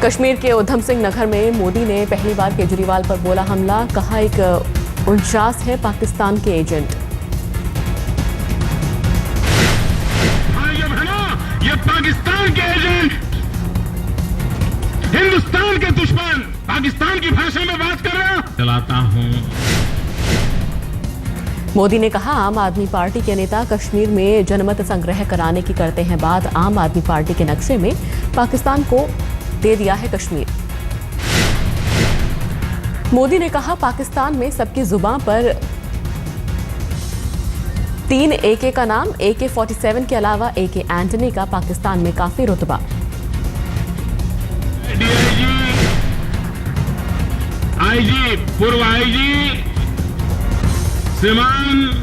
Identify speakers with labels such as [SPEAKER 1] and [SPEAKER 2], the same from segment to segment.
[SPEAKER 1] कश्मीर के उधम सिंह नगर में मोदी ने पहली बार केजरीवाल पर बोला हमला, कहा एक 49 है पाकिस्तान के एजेंट।
[SPEAKER 2] ये पाकिस्तान के एजेंट, हिंदुस्तान के दुश्मन, पाकिस्तान की भाषा में बात कर रहा चलाता हूं।
[SPEAKER 1] मोदी ने कहा आम आदमी पार्टी के नेता कश्मीर में जनमत संग्रह कराने की करते हैं बात। आम आदमी पार्टी के नक्शे में पाकिस्तान को दे दिया है कश्मीर। मोदी ने कहा पाकिस्तान में सबकी जुबान पर 3 AK का नाम, AK-47 के अलावा AK एंटनी का पाकिस्तान में काफी रुतबा।
[SPEAKER 2] डीआईजी, आईजी, पूर्व आईजी श्रीमान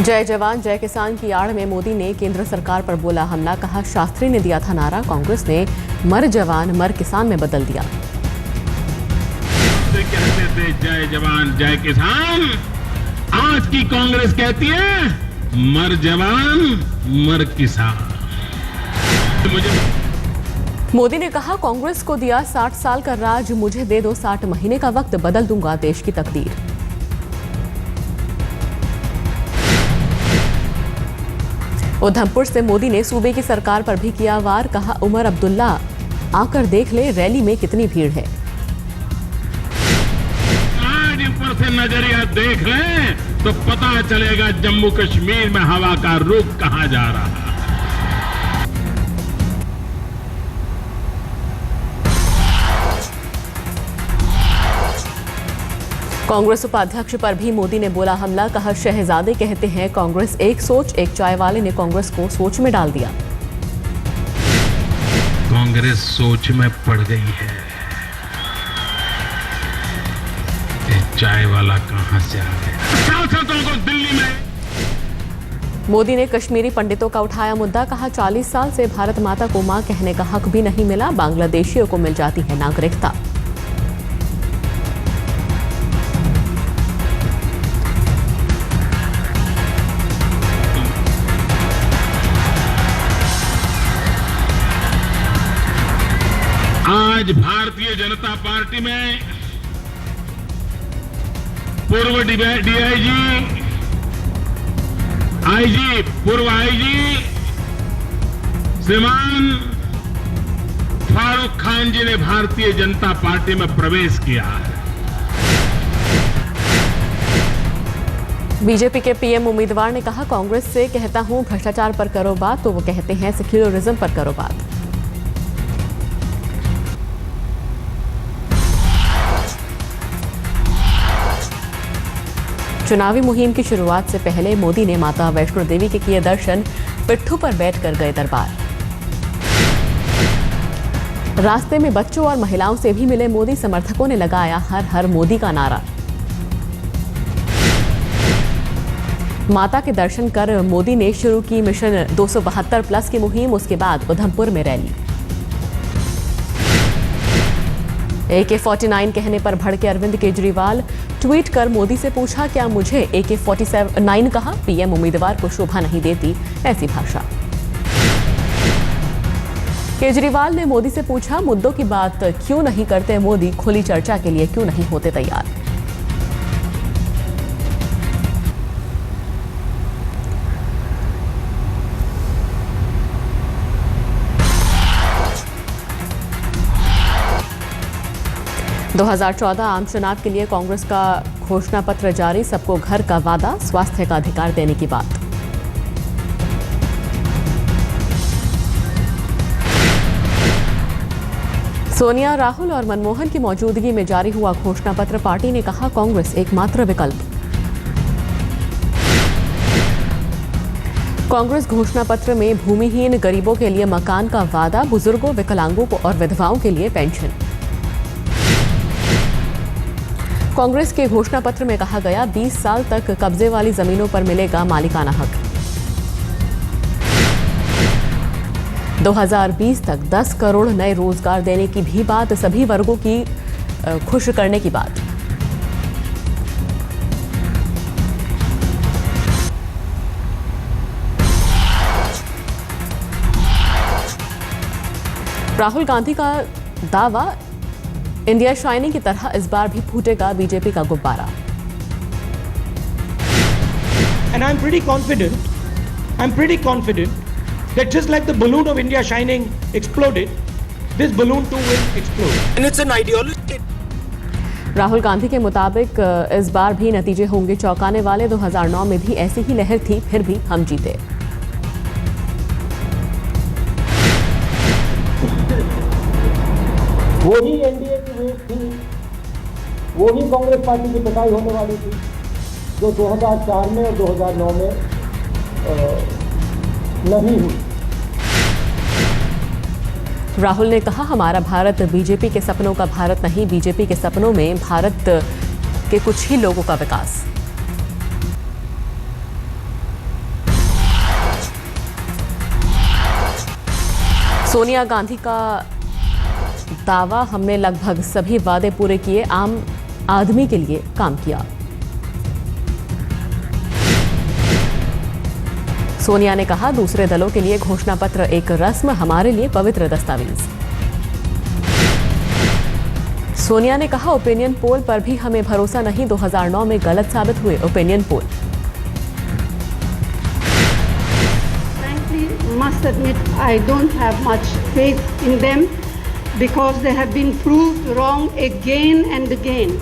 [SPEAKER 1] जय जवान जय किसान की आड़ में मोदी ने केंद्र सरकार पर बोला हमला, कहा शास्त्री ने दिया था नारा, कांग्रेस ने मर जवान मर किसान में बदल दिया।
[SPEAKER 2] कहते थे जय जवान जय किसान, आज की कांग्रेस कहती है मर जवान मर किसान।
[SPEAKER 1] मोदी ने कहा कांग्रेस को दिया 60 साल का राज, मुझे दे दो 60 महीने का वक्त, बदल दूंगा देश की तकदीर। उधमपुर से मोदी ने सूबे की सरकार पर भी किया वार, कहा उमर अब्दुल्ला आकर देख ले रैली में कितनी भीड़ है।
[SPEAKER 2] आज ऊपर से नजरिया देख ले तो पता चलेगा जम्मू कश्मीर में हवा का रुख कहां जा रहा है।
[SPEAKER 1] कांग्रेस उपाध्यक्ष पर भी मोदी ने बोला हमला, कहा शहजादे कहते हैं कांग्रेस एक सोच, एक चाय वाले ने कांग्रेस को सोच में डाल दिया।
[SPEAKER 2] कांग्रेस सोच में पड़ गई है, चाय वाला कहां से आ गया। सांसदों को दिल्ली में।
[SPEAKER 1] मोदी ने कश्मीरी पंडितों का उठाया मुद्दा, कहा 40 साल से भारत माता को मां कहने का हक भी नहीं मिला, बांग्लादेशियों को मिल जाती है नागरिकता।
[SPEAKER 2] आज भारतीय जनता पार्टी में पूर्व डीआईजी, आईजी, पूर्व आईजी श्रीमान फारूक खान जी ने भारतीय जनता पार्टी में प्रवेश किया है।
[SPEAKER 1] बीजेपी के पीएम उम्मीदवार ने कहा कांग्रेस से कहता हूं भ्रष्टाचार पर करो बात, तो वो कहते हैं सेक्युलरिज्म पर करो बात। चुनावी मुहिम की शुरुआत से पहले मोदी ने माता वैष्णो देवी के किए दर्शन, पिट्ठू पर बैठकर गए दरबार। रास्ते में बच्चों और महिलाओं से भी मिले मोदी, समर्थकों ने लगाया हर हर मोदी का नारा। माता के दर्शन कर मोदी ने शुरू की मिशन 272+ की मुहिम, उसके बाद उधमपुर में रैली। AK-49 कहने पर भड़के अरविंद केजरीवाल, ट्वीट कर मोदी से पूछा क्या मुझे AK-49 कहा, पीएम उम्मीदवार को शोभा नहीं देती ऐसी भाषा। केजरीवाल ने मोदी से पूछा मुद्दों की बात क्यों नहीं करते मोदी, खुली चर्चा के लिए क्यों नहीं होते तैयार। दो 2014 आम चुनाव के लिए कांग्रेस का घोषणा पत्र जारी, सबको घर का वादा, स्वास्थ्य का अधिकार देने की बात। सोनिया, राहुल और मनमोहन की मौजूदगी में जारी हुआ घोषणा पत्र, पार्टी ने कहा कांग्रेस एकमात्र विकल्प। कांग्रेस घोषणा पत्र में भूमिहीन गरीबों के लिए मकान का वादा, बुजुर्गों, विकलांगों और विधवाओं के लिए पेंशन। कांग्रेस के घोषणा पत्र में कहा गया 20 साल तक कब्जे वाली जमीनों पर मिलेगा मालिकाना हक। 2020 तक 10 करोड़ नए रोजगार देने की भी बात, सभी वर्गों की खुश करने की बात। राहुल गांधी का दावा, इंडिया शाइनिंग की तरह इस बार भी फूटेगा बीजेपी का गुब्बारा।
[SPEAKER 3] And I'm pretty confident that just like the balloon of India Shining exploded, this balloon too will explode. And it's an ideology.
[SPEAKER 1] Rahul Gandhi के मुताबिक इस बार भी नतीजे होंगे चौंकाने वाले। 2009 में भी ऐसी ही लहर थी, फिर भी हम जीते।
[SPEAKER 3] वही एनडीए की वेव थी, वही कांग्रेस पार्टी की पिटाई होने वाली थी जो 2004 में और 2009 में नहीं हुई।
[SPEAKER 1] राहुल ने कहा, हमारा भारत बीजेपी के सपनों का भारत नहीं, बीजेपी के सपनों में भारत के कुछ ही लोगों का विकास। सोनिया गांधी का दावा, हमने लगभग सभी वादे पूरे किए, आम आदमी के लिए काम किया। सोनिया ने कहा, दूसरे दलों के लिए घोषणा पत्र एक रस्म, हमारे लिए पवित्र दस्तावेज। सोनिया ने कहा, ओपिनियन पोल पर भी हमें भरोसा नहीं, 2009 में गलत साबित हुए opinion poll.
[SPEAKER 4] Frankly, must admit I don't have much faith in them because they have been proved wrong again and again.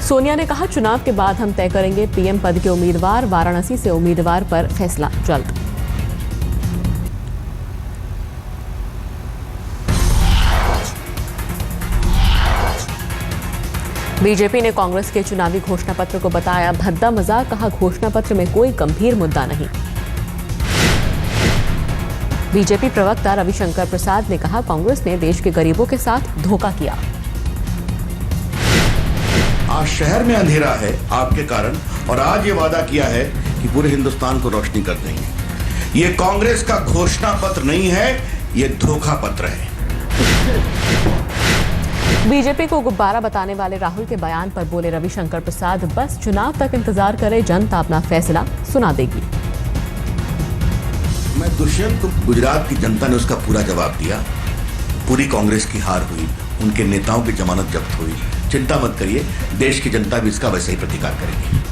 [SPEAKER 1] Sonia ने कहा, चुनाव के बाद हम तय करेंगे पीएम पद के उम्मीदवार, वाराणसी से उम्मीदवार पर फैसला जल्द। बीजेपी ने कांग्रेस के चुनावी घोषणा पत्र को बताया भद्दा मजाक, कहा घोषणा पत्र में कोई गंभीर मुद्दा नहीं। बीजेपी प्रवक्ता रविशंकर प्रसाद ने कहा, कांग्रेस ने देश के गरीबों के साथ धोखा किया।
[SPEAKER 5] आज शहर में अंधेरा है आपके कारण, और आज ये वादा किया है कि पूरे हिंदुस्तान को रोशनी कर देंगे। ये कांग्रेस का घोषणा पत्र नहीं है, ये धोखा पत्र है।
[SPEAKER 1] बीजेपी को गुब्बारा बताने वाले राहुल के बयान पर बोले रविशंकर प्रसाद, बस चुनाव तक इंतजार करे, जनता अपना फैसला सुना देगी।
[SPEAKER 5] मैं दुष्यंत को, गुजरात की जनता ने उसका पूरा जवाब दिया। पूरी कांग्रेस की हार हुई, उनके नेताओं की जमानत जब्त हुई। चिंता मत करिए, देश की जनता भी इसका वैसे ही प्रतिकार करेगी।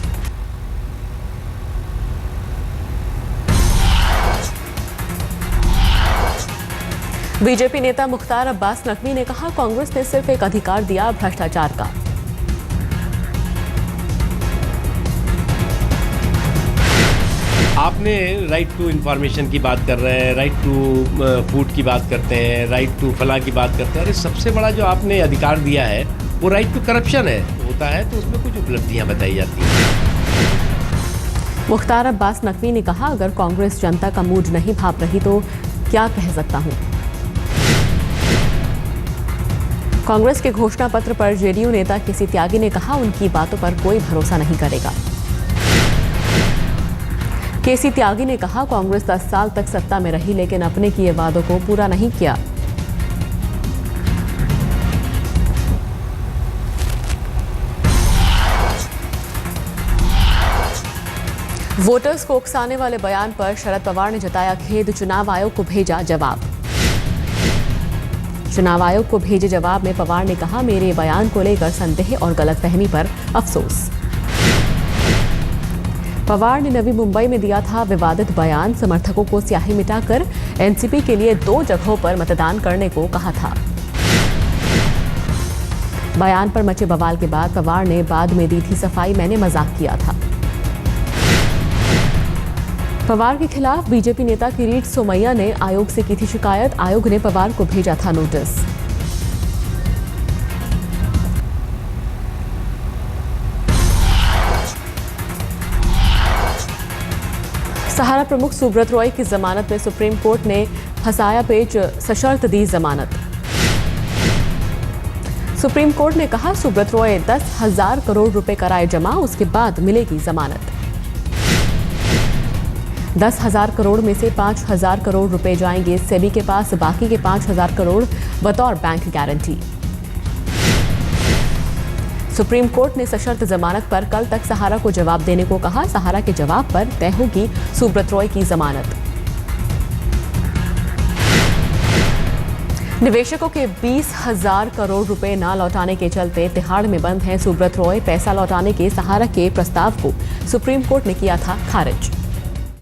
[SPEAKER 1] बीजेपी नेता मुख्तार अब्बास नकवी ने कहा, कांग्रेस ने सिर्फ एक अधिकार दिया, भ्रष्टाचार का।
[SPEAKER 6] आपने राइट टू इंफॉर्मेशन की बात कर रहे हैं, राइट टू फूड की बात करते हैं, राइट टू फलां की बात करते हैं। अरे सबसे बड़ा जो आपने अधिकार दिया है वो राइट टू करप्शन है, होता है तो उसमें कुछ उपलब्धियां बताई जाती हैं।
[SPEAKER 1] मुख्तार अब्बास नकवी ने कहा, अगर कांग्रेस जनता का मूड नहीं भाप रही तो क्या कह सकता हूं। कांग्रेस के घोषणा पत्र पर जेडीयू नेता केसी त्यागी ने कहा, उनकी बातों पर कोई भरोसा नहीं करेगा। केसी त्यागी ने कहा, कांग्रेस 10 साल तक सत्ता में रही लेकिन अपने किए वादों को पूरा नहीं किया। वोटर्स को उकसाने वाले बयान पर शरद पवार ने जताया खेद, चुनाव आयोग को भेजा जवाब। चुनाव आयोग को भेजे जवाब में पवार ने कहा, मेरे बयान को लेकर संदेह और गलतफहमी पर अफसोस। पवार ने नवी मुंबई में दिया था विवादित बयान, समर्थकों को स्याही मिटाकर एनसीपी के लिए 2 जगहों पर मतदान करने को कहा था। बयान पर मचे बवाल के बाद पवार ने बाद में दी थी सफाई, मैंने मजाक किया था। पवार के खिलाफ बीजेपी नेता किरीट सोमैया ने आयोग से की थी शिकायत, आयोग ने पवार को भेजा था नोटिस। सहारा प्रमुख सुब्रत रॉय की जमानत में सुप्रीम कोर्ट ने फंसाया पेच, सशर्त दी जमानत। सुप्रीम कोर्ट ने कहा, सुब्रत रॉय 10,000 करोड़ रुपए कराए जमा, उसके बाद मिलेगी जमानत। 10,000 करोड़ में से 5,000 करोड़ रुपए जाएंगे सेबी के पास, बाकी के 5,000 करोड़ बतौर बैंक गारंटी। सुप्रीम कोर्ट ने सशर्त जमानत पर कल तक सहारा को जवाब देने को कहा। सहारा के जवाब पर तय होगी सुब्रत रॉय की जमानत। निवेशकों के 20,000 करोड़ रुपए न लौटाने के चलते तिहाड़ में बंद हैं सुब्रत रॉय। पैसा लौटाने के सहारा के प्रस्ताव को सुप्रीम कोर्ट ने किया था खारिज।